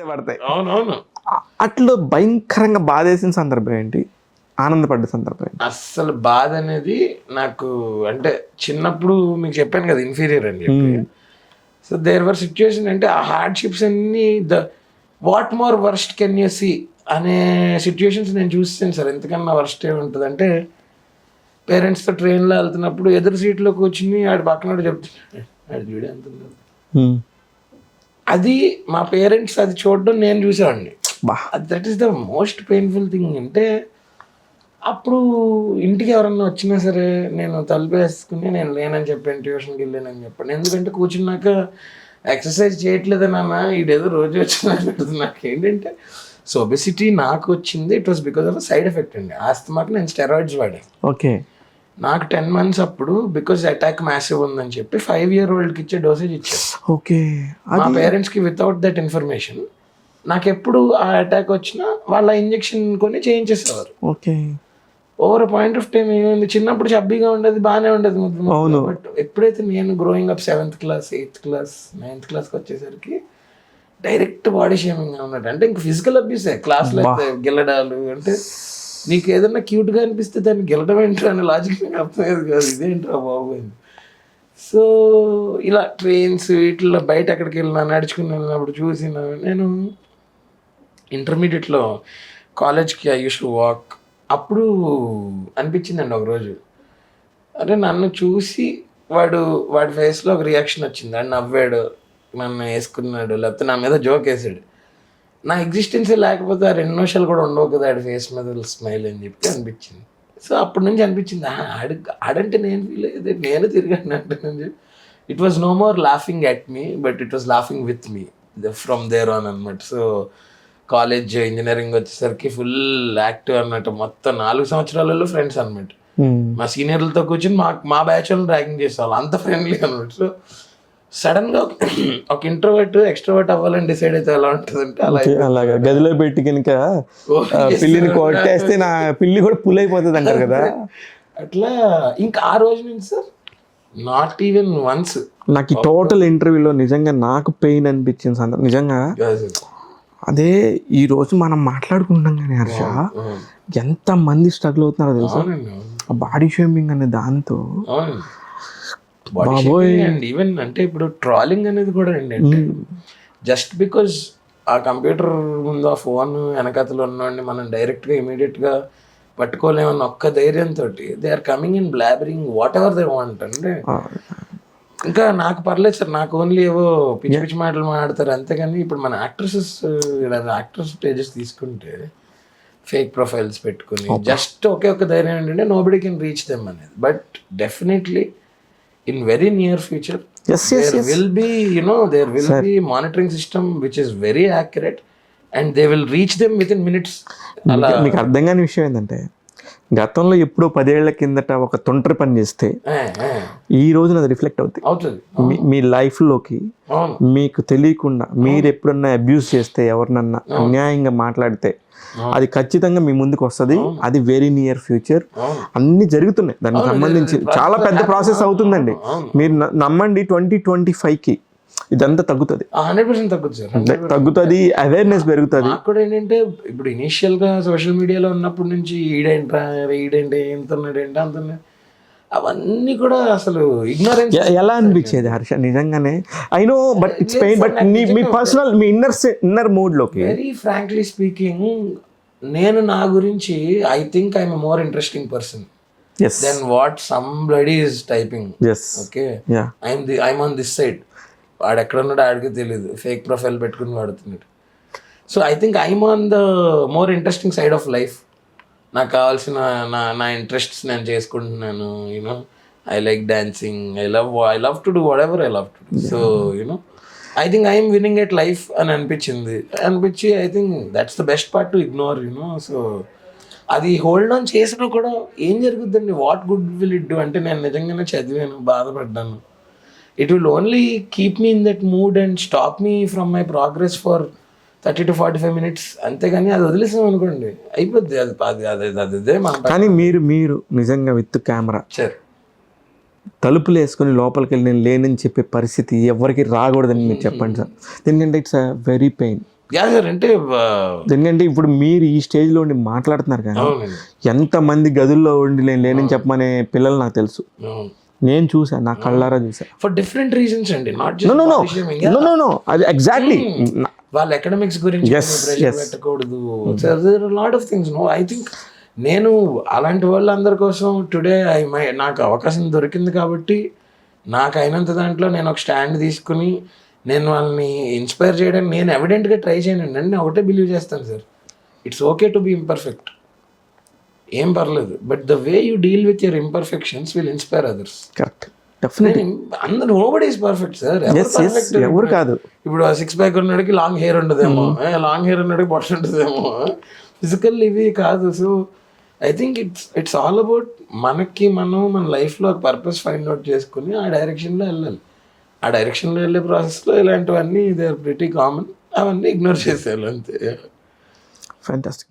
పడతాయి. అవునవును. అట్లా భయంకరంగా బాధేసిన సందర్భం ఏంటి, ఆనందపడ్డ సందర్భం ఏంటి? అస్సలు బాధ అనేది నాకు అంటే చిన్నప్పుడు మీకు చెప్పాను కదా ఇన్ఫీరియర్ అని చెప్పి. సో దేర్ వర్ సిచ్యువేషన్ అంటే ఆ హార్డ్షిప్స్ అన్ని what more worst can you see అనే సిచ్యువేషన్స్ నేను చూస్తాను సార్. ఎంతకన్నా వర్స్ట్ ఏముంటుంది అంటే పేరెంట్స్తో ట్రైన్లో వెళ్తున్నప్పుడు ఎదురు సీట్లో కూర్చుని ఆడు పక్కన చెప్తున్నాడు ఆడు చూడే ఎంత అది మా పేరెంట్స్ అది చూడడం నేను చూసేవాడిని. That is the most painful thing. అంటే అప్పుడు ఇంటికి ఎవరన్నా వచ్చినా సరే నేను తలుపు వేసుకుని నేను లేనని చెప్పాను, ట్యూషన్కి వెళ్ళానని చెప్పాను. ఎందుకంటే కూర్చున్నాక ఎక్సర్సైజ్ చేయట్లేదు నాన్న ఈడేదో రోజు వచ్చినా పెడుతుంది. నాకు ఏంటంటే సో ఒబెసిటీ నాకు వచ్చింది, it was because of side effect అండి. ఆస్తమాకి నేను స్టెరాయిడ్స్ వాడాను. ఓకే. నాకు 10 months అప్పుడు బికాజ్ అటాక్ మ్యాసివ్ ఉందని చెప్పి 5-year-oldకి ఇచ్చే డోసేజ్ ఇచ్చారు. ఓకే. మా పేరెంట్స్కి వితౌట్ దట్ ఇన్ఫర్మేషన్ నాకు ఎప్పుడు ఆ అటాక్ వచ్చినా వాళ్ళ ఇంజెక్షన్ కొని చేయించేసేవారు. Okay. Over point of time ఏమైంది, చిన్నప్పుడు చబ్బీగా ఉండేది, బాగానే ఉండేది. బట్ ఎప్పుడైతే నేను growing up 7th class 8th class 9th classకి వచ్చేసరికి డైరెక్ట్ బాడీ షేమింగ్ ఉన్నట్టు. అంటే ఇంక ఫిజికల్ అబ్యూసే క్లాస్లో అయితే గెల్లడాలు. అంటే నీకు ఏదన్నా క్యూట్గా అనిపిస్తే దాన్ని గెలడం ఏంటో అనే లాజిక్ నాకు అర్థమయ్యేది కాదు. ఇదేంట్రా బాగోయింది. సో ఇలా ట్రైన్స్ వీటిల్లో బయట ఎక్కడికి వెళ్ళినా నడుచుకుని వెళ్ళినప్పుడు చూసిన నేను ఇంటర్మీడియట్లో కాలేజ్కి ఐ యూస్ టు వాక్. అప్పుడు అనిపించిందండి ఒకరోజు, అరే నన్ను చూసి వాడి ఫేస్లో ఒక రియాక్షన్ వచ్చింది. వాడు నవ్వాడు, నన్ను వేసుకున్నాడు, లేకపోతే నా మీద జోక్ వేసాడు. నా ఎగ్జిస్టెన్సే లేకపోతే ఆ 2 నిమిషాలు కూడా ఉండవు కదా ఆడి ఫేస్ మీద స్మైల్ అని చెప్పి అనిపించింది. సో అప్పటి నుంచి అనిపించింది ఆడంటే నేను ఫీల్ అయ్యేది, నేను తిరిగాను అంటే అని చెప్పి. It was no more laughing at me but it was laughing with me from there on అనమాట. సో కాలేజ్ ఇంజనీరింగ్ వచ్చేసరికి ఫుల్ యాక్టివ్ అన్నట్టు. మొత్తం 4 సంవత్సరాలలో ఫ్రెండ్స్ అనమాట. మా సీనియర్లతో కూర్చొని మా బ్యాచ్ వాళ్ళని ర్యాగింగ్ చేసేవాళ్ళు, అంత ఫ్రెండ్లీ అనమాట. సో సడన్గా ఒక ఇంట్రోవర్ట్ ఎక్స్ట్రోవర్ట్ అవ్వాలని డిసైడ్ అయితే ఎలా ఉంటుందంటే అలాగా గదిలో పెట్టి కనుక పిల్లిని కొట్టేస్తే నా పిల్లి కూడా పుల్ అయిపోతుంది అంటారు కదా. అట్లా ఇంకా ఆ రోజు నుంచి సార్ నాట్ ఈవెన్ వన్స్ నాకు ఈ టోటల్ ఇంటర్వ్యూలో నిజంగా నాకు పెయిన్ అనిపించింది సందర్భం నిజంగా అదే. ఈ రోజు మనం మాట్లాడుకుంటాం కానీ హర్ష, ఎంత మంది స్ట్రగుల్ అవుతున్నారో తెలుసా బాడీ షేమింగ్ అనే దాంతో. అండ్ ఈవెన్ అంటే ఇప్పుడు ట్రాలింగ్ అనేది కూడా ఏంటంటే జస్ట్ బికాజ్ ఆ కంప్యూటర్ ముందు ఆ ఫోన్ వెనకతలు ఉన్నవాడిని మనం డైరెక్ట్గా ఇమీడియట్గా పట్టుకోలేమన్న ఒక్క ధైర్యంతో they are coming in blabbering whatever they want. అంటే ఇంకా నాకు పర్లేదు సార్, నాకు ఓన్లీ ఏవో పిచ్చి పిచ్చి మాటలు మాట్లాడతారు అంతేగాని ఇప్పుడు మన యాక్టర్స్ స్టేజెస్ తీసుకుంటే ఫేక్ ప్రొఫైల్స్ పెట్టుకుని జస్ట్ ఒకే ధైర్యం ఏంటంటే నోబడీ కెన్ రీచ్ దెమ్ అనేది. But definitely in very near future will be there will be monitoring system which is very accurate and they will reach them within minutes. మీకు అర్థం కాని విషయం ఏంటంటే గతంలో ఎప్పుడో 10 ఏళ్ల కిందట ఒక తొంటరి పని చేస్తే ఈ రోజున అది రిఫ్లెక్ట్ అవుతుంది మీ లైఫ్లోకి. మీకు తెలియకుండా మీరు ఎప్పుడన్నా అబ్యూస్ చేస్తే, ఎవరినన్నా అన్యాయంగా మాట్లాడితే అది ఖచ్చితంగా మీ ముందుకు వస్తుంది. అది వెరీ నియర్ ఫ్యూచర్. అన్ని జరుగుతున్నాయి దానికి సంబంధించి, చాలా పెద్ద ప్రాసెస్ అవుతుందండి. మీరు నమ్మండి 2025కి ఇదంతా తగ్గుతుంది, 100% తగ్గుతుంది సార్. తగ్గుతుంది, అవేర్నెస్ పెరుగుతుంది. కూడా ఏంటంటే ఇప్పుడు ఇనీషియల్గా సోషల్ మీడియాలో ఉన్నప్పటి నుంచి ఈడేంటి ఎంతున్నాడేంటి అంటున్నా అవన్నీ కూడా అసలు ఇగ్నోరెన్స్. ఎలా అనిపించేది హర్ష నిజంగానే? I know but it's pain. But మీ పర్సనల్ మీ ఇన్నర్ మూడ్ లోకి వెరీ ఫ్రాంక్లీ స్పీకింగ్ నేను నా గురించి I think I'm more interesting person than what somebody is typing. Okay, I'm on this side. వాడు ఎక్కడ ఉన్నాడో ఆడికి తెలియదు, ఫేక్ ప్రొఫైల్ పెట్టుకుని వాడుతున్నాడు. So I think I'm on the more interesting side of life. నాకు కావాల్సిన నా ఇంట్రెస్ట్స్ నేను చేసుకుంటున్నాను. I like dancing, I love to do what ever I love to do. So I think I'm winnowing at life అని అనిపించి I think that's the best part to ignore. So అది hold on చేసినా కూడా ఏం జరుగుతుందండి, what good will it do అంటే నేను నిజంగానే చదివాను, బాధపడ్డాను. It will only keep me in that mood and stop me from my progress for 30 to 45 minutes. అంతేగాని అది వదిలేసాం అనుకోండి అయిపోద్ది అదే మన. కానీ మీరు నిజంగా విత్ కెమెరా తలుపులు వేసుకొని లోపలికి వెళ్ళి నేను లేనని చెప్పే పరిస్థితి ఎవరికి రాకూడదని మీరు చెప్పండి సార్. ఎందుకంటే it's a very pain. Yeah sir అంటే ఎందుకంటే ఇప్పుడు మీరు ఈ స్టేజ్లో ఉండి మాట్లాడుతున్నారు కానీ అవునండి ఎంతమంది గదుల్లో ఉండి నేను లేనని చెప్పమనే పిల్లలు నాకు తెలుసు. అవును నేను చూసా, నా కళ్ళారా చూసా. ఫర్ డిఫరెంట్ రీజన్స్ అండి, నాట్ నో అది ఎగ్జాక్ట్లీ వాళ్ళ అకాడమిక్స్ గురించి ప్రెషర్ పెట్టకూడదు. Lot of things no. I think నేను అలాంటి వాళ్ళందరి కోసం టుడే నాకు అవకాశం దొరికింది కాబట్టి నాకు అయినంత దాంట్లో నేను ఒక స్టాండ్ తీసుకుని నేను వాళ్ళని ఇన్స్పైర్ చేయడానికి నేను ఎవిడెంట్గా ట్రై చేయనండి. నేను ఒకటే బిలీవ్ చేస్తాను sir, it's okay to be imperfect, ఏం పర్లేదు, but the way you deal with your imperfections will inspire others. Correct, definitely. అందరూ నోబడీ ఈస్ పర్ఫెక్ట్ సార్, ఎవరు కాదు. ఇప్పుడు 6 ప్యాక్ ఉన్నడికి లాంగ్ హెయిర్ ఉండదేమో, లాంగ్ హెయిర్ ఉన్నడికి పొట్ట ఉంటుందేమో, ఫిజికల్ ఇవి కాదు. So I think it's all about మనకి మన లైఫ్లో ఒక పర్పస్ ఫైండ్ అవుట్ చేసుకుని ఆ డైరెక్షన్లో వెళ్ళాలి. ఆ డైరెక్షన్లో వెళ్ళే ప్రాసెస్లో ఇలాంటివన్నీ దే ఆర్ ప్రిటీ కామన్, అవన్నీ ఇగ్నోర్ చేసేయాలి అంతే. ఫ్యాంటాస్టిక్.